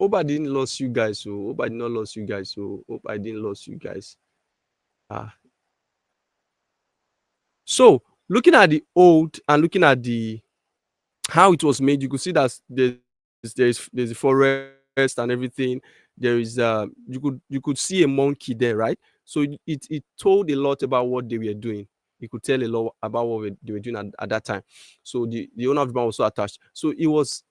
Hope I didn't lose you guys. So hope I did not lose you guys. So hope I didn't lose you guys. Ah. So looking at the old and looking at the how it was made, you could see that there's a forest and everything. There is you could see a monkey there, right? So it told a lot about what they were doing. It could tell a lot about what they were doing at that time. So the owner of the barn was so attached. So it was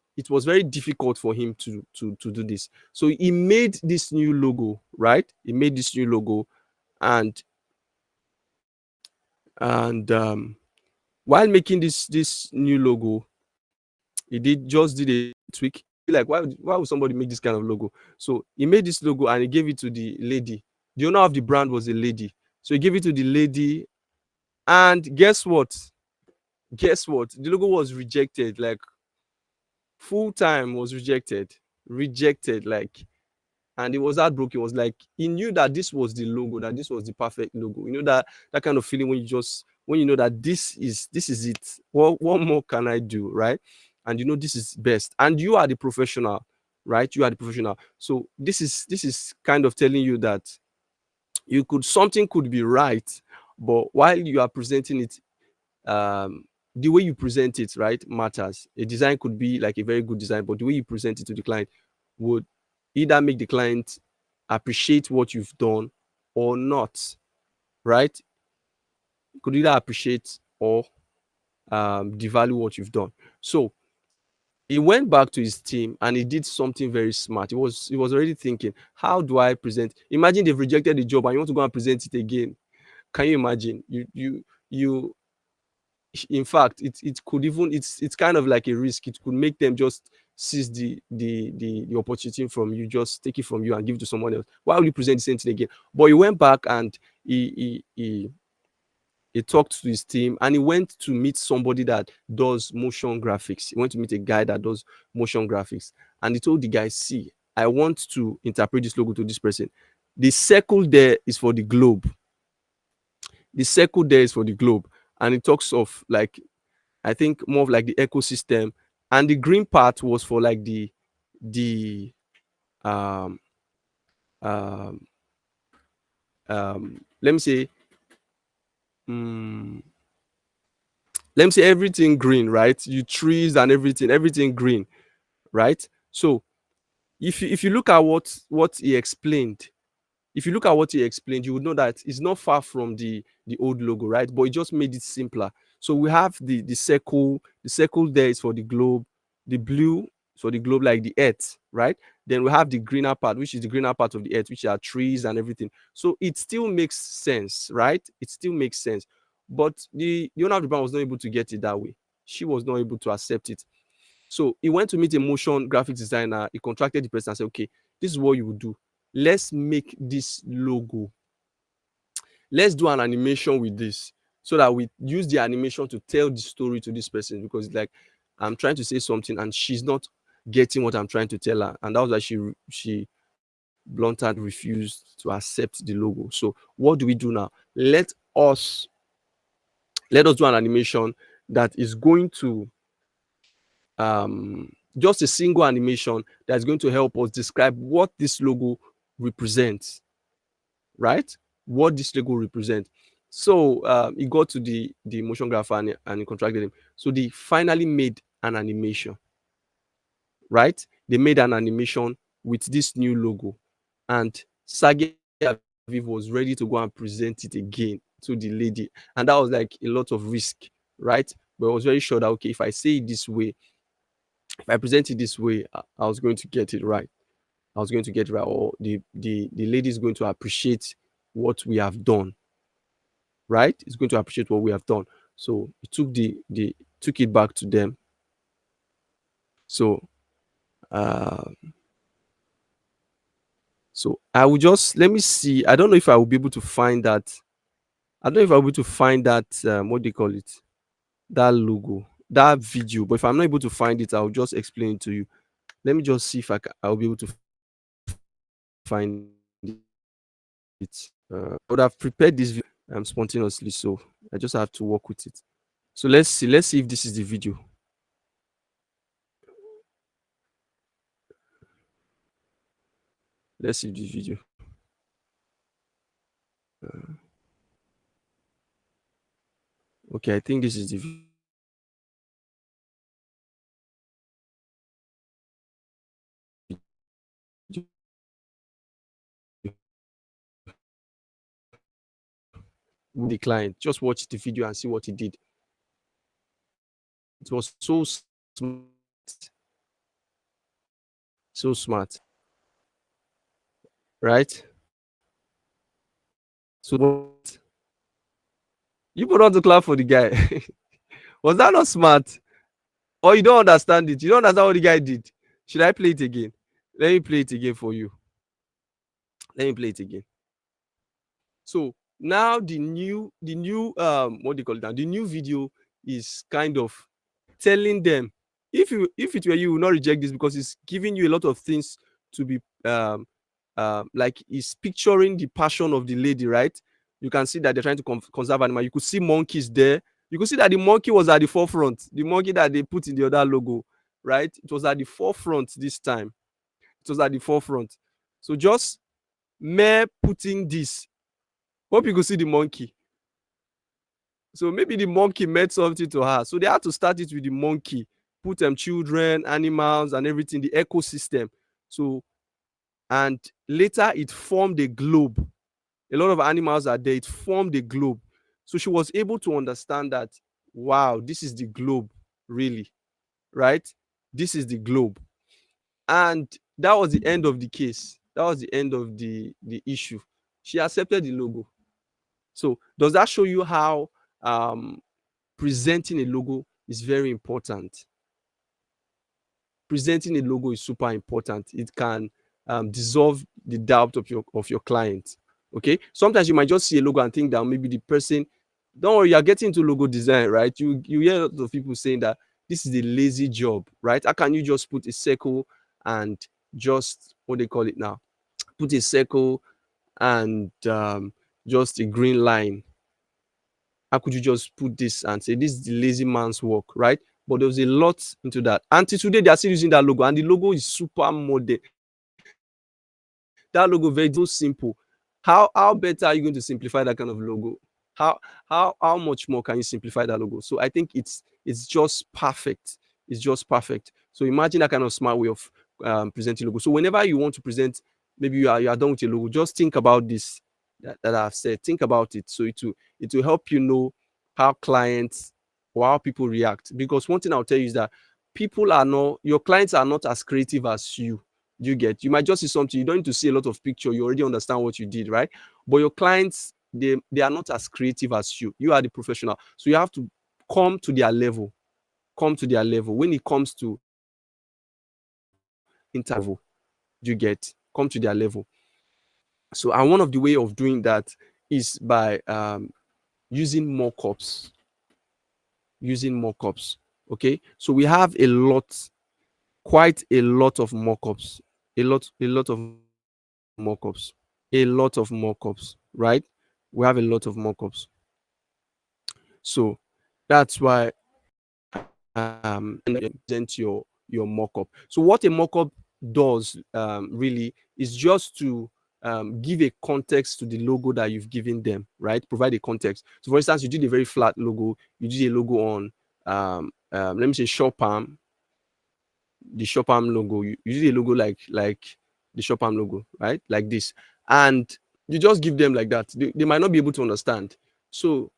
very difficult for him to do this. So he made this new logo, right? He made this new logo, and and while making this new logo, he did a tweak. Like, why would somebody make this kind of logo? So he made this logo and he gave it to the lady. The owner of the brand was a lady. So he gave it to the lady, and guess what? Guess what? The logo was rejected. Like, full time was rejected. Rejected, like, and it was heartbroken. It was like he knew that this was the logo, that this was the perfect logo. You know, that kind of feeling when you know that this is it. What more can I do, right? And you know this is best. And you are the professional, right? You are the professional. So this is kind of telling you that something could be right, but while you are presenting it, um the way you present it, right, matters. A design could be like a very good design, but the way you present it to the client would either make the client appreciate what you've done or not, right? Could either appreciate or devalue what you've done. So he went back to his team and he did something very smart. He was already thinking, how do I present? Imagine they've rejected the job and you want to go and present it again. Can you imagine? You In fact, it could even, it's kind of like a risk. It could make them just seize the opportunity from you, just take it from you and give it to someone else. Why would you present the same thing again? But he went back and he talked to his team and he went to meet somebody that does motion graphics. He went to meet a guy that does motion graphics, and he told the guy, see, I want to interpret this logo to this person. The circle there is for the globe. The circle there is for the globe. And it talks of, like, I think more of like the ecosystem, and the green part was for like the um um let me say, um everything green, right? You trees and everything green, right? So if you look at what he explained, you would know that it's not far from the old logo, right? But it just made it simpler. So we have the circle. The circle there is for the globe. The blue is for the globe, like the earth, right? Then we have the greener part, which is the greener part of the earth, which are trees and everything. So it still makes sense, right? It still makes sense. But the owner of the brand was not able to get it that way. She was not able to accept it. So he went to meet a motion graphic designer. He contracted the person and said, okay, this is what you would do. Let's make this logo. Let's do an animation with this, so that we use the animation to tell the story to this person, because, like, I'm trying to say something and she's not getting what I'm trying to tell her. And that was why she bluntly refused to accept the logo. So what do we do now? Us let us do an animation that is going to just a single animation that's going to help us describe what this logo represents, right? What this logo represents. So he got to the motion grapher and he contracted him. So they finally made an animation, right? They made an animation with this new logo, and Sage Aviv was ready to go and present it again to the lady, and that was like a lot of risk, right? But I was very sure that, okay, if I say it this way, if I present it this way, I was going to get it right. I was going to get it right, or the lady is going to appreciate what we have done, right? It's going to appreciate what we have done. So he took it back to them. So uh so I will just, let me see. I don't know if I will be able to find that. I don't know if I'll be able to find that, what do you call it? That logo, that video. But if I'm not able to find it, I'll just explain it to you. Let me just see if I'll be able to find it. I would have prepared this video spontaneously, so I just have to work with it. So let's see. Let's see if this is the video. Let's see this video. Okay, I think this is the video. The client, just watch the video and see what he did. It was so smart, so smart, right? So what? You put on to clap for the guy. Was that not smart? Or you don't understand it? You don't understand what the guy did? Should I play it again? Let me play it again for you. Let me play it again. So now the new what do you call it now? The new video is kind of telling them, if it were you will not reject this, because it's giving you a lot of things to be like it's picturing the passion of the lady, right? You can see that they're trying to conserve animal. You could see monkeys there. You could see that the monkey was at the forefront. The monkey that they put in the other logo, right? It was at the forefront this time. It was at the forefront. So just mere putting this, hope you could see the monkey. So maybe the monkey meant something to her. So they had to start it with the monkey, put them children, animals, and everything, the ecosystem. So, and later it formed a globe. A lot of animals are there. It formed a globe. So she was able to understand that, wow, this is the globe, really, right? This is the globe. And that was the end of the case. That was the end of the issue. She accepted the logo. So does that show you how presenting a logo is very important? Presenting a logo is super important. It can dissolve the doubt of your client. Okay, sometimes you might just see a logo and think that maybe the person, don't worry, you're getting into logo design, right? You hear a lot of people saying that this is a lazy job, right? How can you just put a circle and just, what they call it now, put a circle and just a green line? How could you just put this and say this is the lazy man's work, right? But there was a lot into that. Until today, they are still using that logo, and the logo is super modern. That logo very so simple. How better are you going to simplify that kind of logo? How how much more can you simplify that logo? So I think it's just perfect. It's just perfect. So imagine that kind of smart way of presenting logo. So whenever you want to present, maybe you are done with your logo, just think about this that I've said. Think about it. So it will help you know how clients or how people react. Because one thing I'll tell you is that your clients are not as creative as you. You might just see something, you don't need to see a lot of picture, you already understand what you did, right? But your clients, they are not as creative as you are the professional, so you have to come to their level. When it comes to interval, you get come to their level. So, and one of the way of doing that is by using mockups. Okay, so we have quite a lot of mockups, a lot of mockups, right? We have a lot of mockups. So that's why present your mockup. So what a mockup does really is just to give a context to the logo that you've given them, right? Provide a context. So for instance, you did a very flat logo, you did a logo on let me say Shopam, the Shopam logo. You did a logo like the Shopam logo, right? Like this. And you just give them like that. They might not be able to understand. So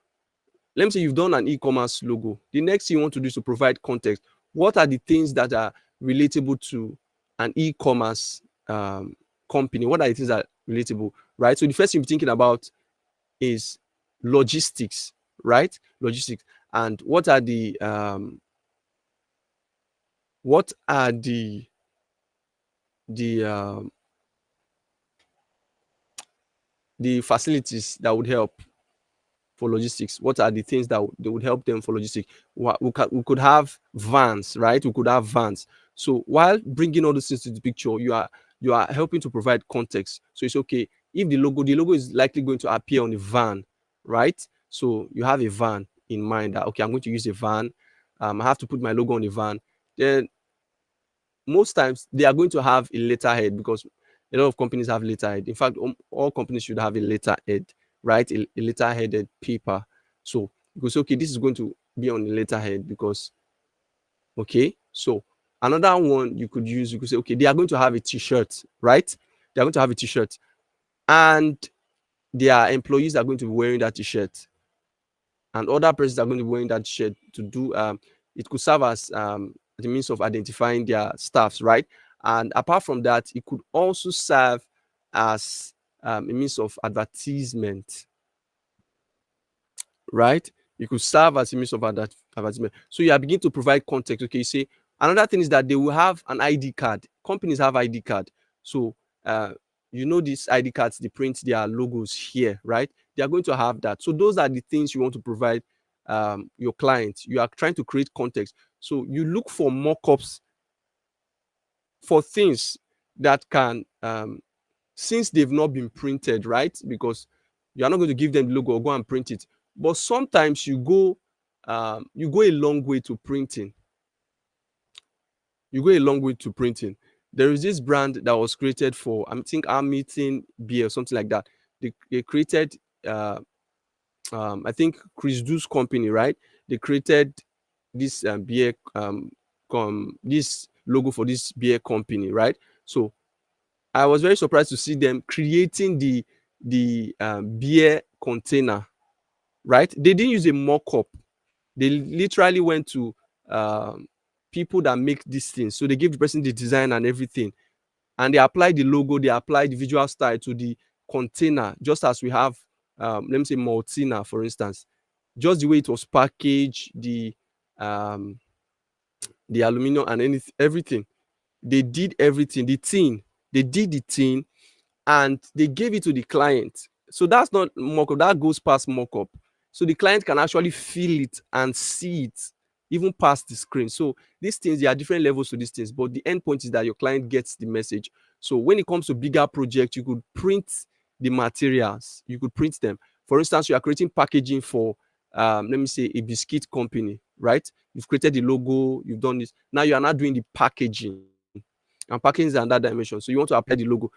let me say you've done an e-commerce logo. The next thing you want to do is to provide context. What are the things that are relatable to an e-commerce company? What are the things that are relatable, right? So the first thing you're thinking about is logistics, right? Logistics. And what are the the um, the facilities that would help for logistics? What are the things that would help them for logistics? We could have vans, right? We could have vans. So while bringing all those things to the picture, you are helping to provide context. So it's okay if the logo is likely going to appear on the van, right? So you have a van in mind that, okay, I'm going to use a van. I have to put my logo on the van. Then most times they are going to have a letterhead, because A lot of companies have letterhead. In fact, all companies should have a letterhead, right? A letterheaded paper. So you could say, okay, this is going to be on the letterhead because, okay. So another one you could use, you could say, okay, they are going to have a t-shirt, right? They are going to have a t-shirt, and their employees are going to be wearing that t-shirt, and other persons are going to be wearing that shirt to do it could serve as the means of identifying their staffs, right? And apart from that, it could also serve as a means of advertisement, right? It could serve as a means of advertisement. So you are beginning to provide context. Okay, you say another thing is that they will have an ID card. Companies have ID card. So uh, these ID cards, they print their logos here, right? They are going to have that. So those are the things you want to provide your clients. You are trying to create context. So you look for mock-ups for things that can since they've not been printed, right? Because you are not going to give them the logo or go and print it. But sometimes you go a long way to printing. You go a long way to printing. There is this brand that was created for, I think, Armitin beer or something like that. They created, I think, Chris Du's company, right? They created this beer, this logo for this beer company, right? So I was very surprised to see them creating the beer container, right? They didn't use a mock-up. They literally went to people that make these things. So they gave the person the design and everything, and they applied the logo, they applied the visual style to the container, just as we have, let me say, Maltina, for instance. Just the way it was packaged, the aluminum and everything. They did everything. The tin, they did the tin, and they gave it to the client. So that's not mock-up, that goes past mock-up. So the client can actually feel it and see it even past the screen. So these things, there are different levels to these things, but the end point is that your client gets the message. So when it comes to bigger projects, you could print the materials, you could print them. For instance, you are creating packaging for let me say a biscuit company, right? You've created the logo, you've done this. Now you are not doing the packaging, and packaging is another dimension. So you want to apply the logo.